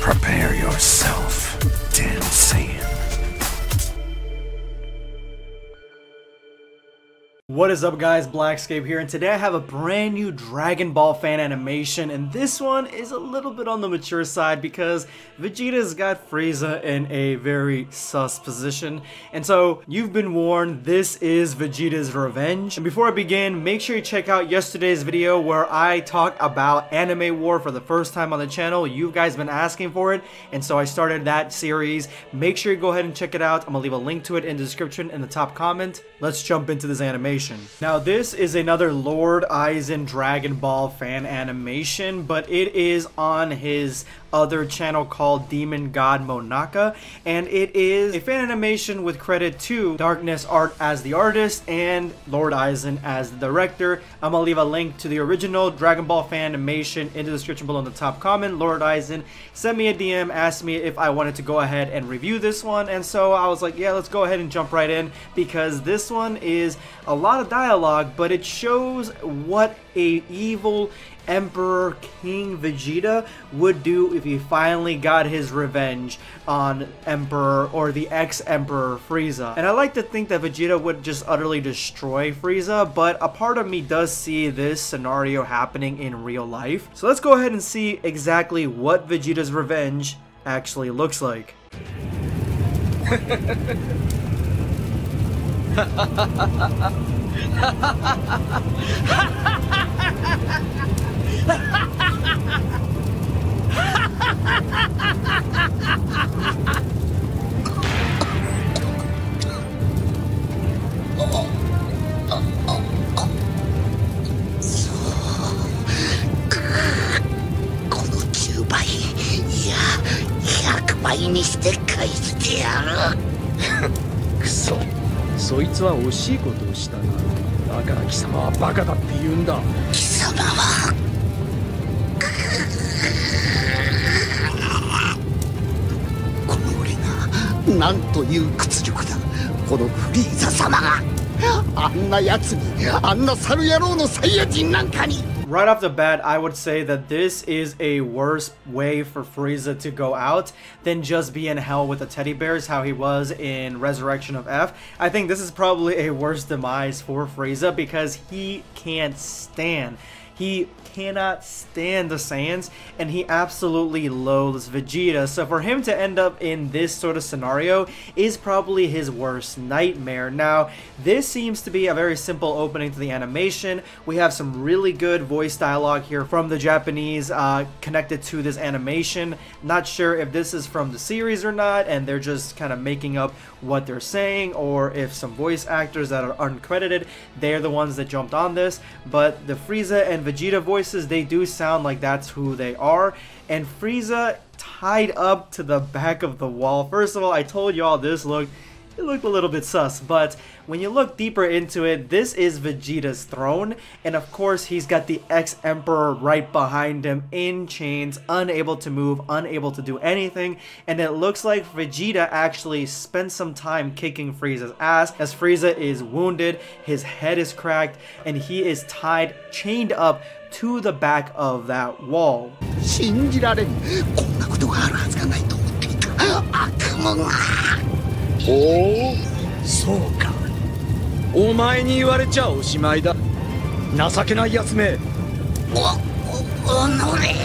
Prepare yourself, Dan Saiyan. What is up guys, BlackScape here, and today I have a brand new Dragon Ball fan animation, and this one is a little bit on the mature side because Vegeta's got Frieza in a very sus position. And so you've been warned, this is Vegeta's revenge. And before I begin, make sure you check out yesterday's video where I talk about Anime War for the first time on the channel. You guys been asking for it, and so I started that series. Make sure you go ahead and check it out. I'm gonna leave a link to it in the description in the top comment. Let's jump into this animation. Now this is another Lord Aizen Dragon Ball fan animation, but it is on his other channel called Demon God Monaka, and it is a fan animation with credit to Darkness Art as the artist and Lord Aizen as the director. I'm gonna leave a link to the original Dragon Ball fan animation in the description below in the top comment. Lord Aizen sent me a DM, asked me if I wanted to go ahead and review this one, and so I was like, yeah, let's go ahead and jump right in, because this one is a lot of dialogue, but it shows what a evil Emperor King Vegeta would do if he finally got his revenge on Emperor or the ex-Emperor Frieza. And I like to think that Vegeta would just utterly destroy Frieza, but a part of me does see this scenario happening in real life. So let's go ahead and see exactly what Vegeta's revenge actually looks like. Kuso. そいつは惜しいことをしたな。だから貴様はバカだって言うんだ。貴様はこの俺がなんという屈辱だ。このフリーザ様があんな奴に、あんな猿野郎のサイヤ人なんかに。 Right off the bat, I would say that this is a worse way for Frieza to go out than just be in hell with the teddy bears, how he was in Resurrection of F. I think this is probably a worse demise for Frieza because he can't stand. He cannot stand the Saiyans, and he absolutely loathes Vegeta. So for him to end up in this sort of scenario is probably his worst nightmare. Now, this seems to be a very simple opening to the animation. We have some really good voice dialogue here from the Japanese connected to this animation. Not sure if this is from the series or not, and they're just kind of making up what they're saying, or if some voice actors that are uncredited, they're the ones that jumped on this. But the Frieza and Vegeta voices, they do sound like that's who they are. And Frieza tied up to the back of the wall. First of all, I told y'all this looked a little bit sus, but when you look deeper into it, this is Vegeta's throne, and of course he's got the ex-Emperor right behind him in chains, unable to move, unable to do anything, and it looks like Vegeta actually spent some time kicking Frieza's ass as Frieza is wounded, his head is cracked, and he is tied, chained up to the back of that wall. 信じられん。こんなことがあるはずがないと思っていた。悪夢が。おお、そうか。お前に言われちゃおしまいだ。情けないやつめ。おのれ。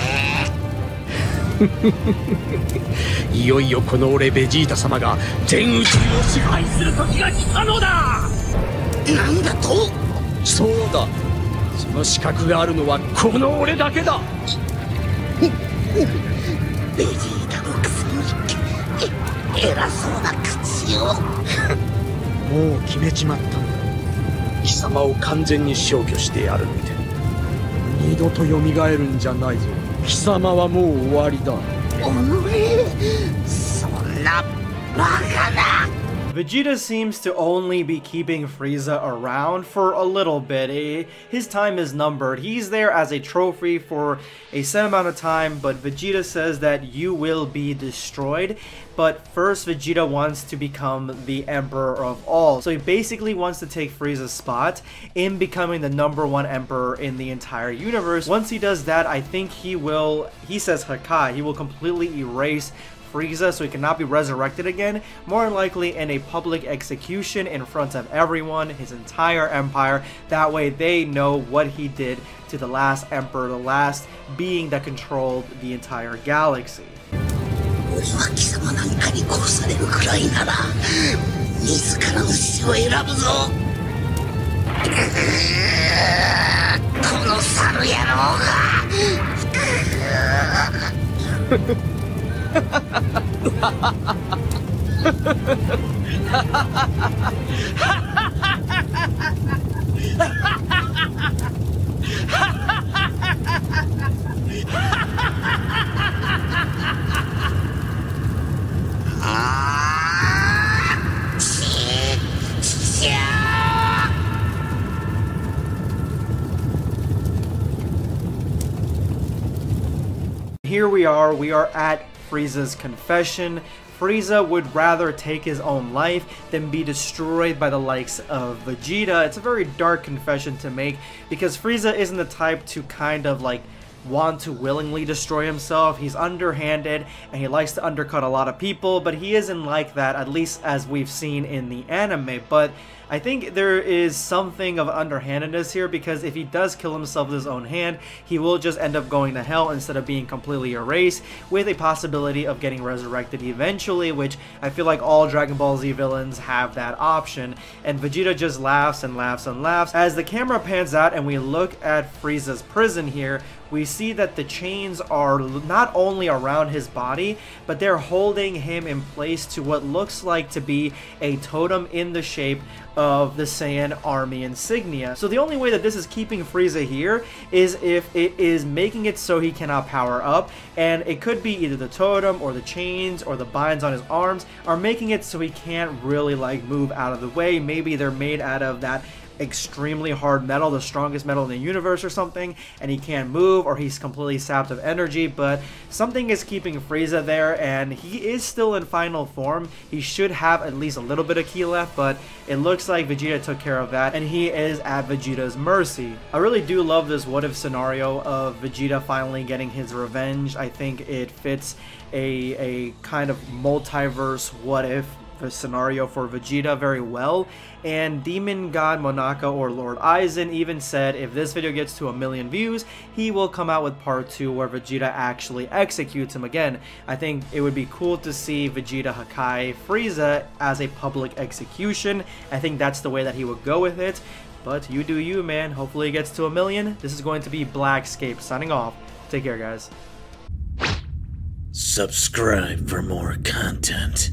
いよいよこの俺ベジータ様が全宇宙を支配する時が来たのだ。なんだと？そうだ。その資格があるのはこの俺だけだ。ベジータのくせに偉そうな口を。もう決めちまったんだ。貴様を完全に消去してやるって。二度と蘇るんじゃないぞ。貴様はもう終わりだ。おのれ、そんなバカな。Vegeta seems to only be keeping Frieza around for a little bit. His time is numbered. He's there as a trophy for a set amount of time, but Vegeta says that you will be destroyed. But first, Vegeta wants to become the Emperor of all. So he basically wants to take Frieza's spot in becoming the #1 Emperor in the entire universe. Once he does that, I think he says Hakai, he will completely erase Frieza so he cannot be resurrected again, more likely in a public execution in front of everyone, his entire empire. That way they know what he did to the last emperor, the last being that controlled the entire galaxy. Here we are at Frieza's confession. Frieza would rather take his own life than be destroyed by the likes of Vegeta. It's a very dark confession to make because Frieza isn't the type to kind of like want to willingly destroy himself. He's underhanded and he likes to undercut a lot of people, but he isn't like that, at least as we've seen in the anime. But I think there is something of underhandedness here because if he does kill himself with his own hand, he will just end up going to hell instead of being completely erased, with a possibility of getting resurrected eventually, which I feel like all Dragon Ball Z villains have that option. And Vegeta just laughs and laughs and laughs. As the camera pans out and we look at Frieza's prison here, we see that the chains are not only around his body, but they're holding him in place to what looks like to be a totem in the shape of the Saiyan army insignia. So the only way that this is keeping Frieza here is if it is making it so he cannot power up, and it could be either the totem or the chains or the binds on his arms are making it so he can't really like move out of the way. Maybe they're made out of that extremely hard metal, the strongest metal in the universe or something, and he can't move, or he's completely sapped of energy, but something is keeping Frieza there, and he is still in final form. He should have at least a little bit of ki left, but it looks like Vegeta took care of that, and he is at Vegeta's mercy. I really do love this what if scenario of Vegeta finally getting his revenge. I think it fits a kind of multiverse what if scenario for Vegeta very well. And Demon God Monaka or Lord Aizen even said if this video gets to 1 million views, he will come out with part 2 where Vegeta actually executes him again. I think it would be cool to see Vegeta Hakai Frieza as a public execution. I think that's the way that he would go with it. But you do you, man. Hopefully it gets to 1 million. This is going to be BlackScape signing off. Take care, guys. Subscribe for more content.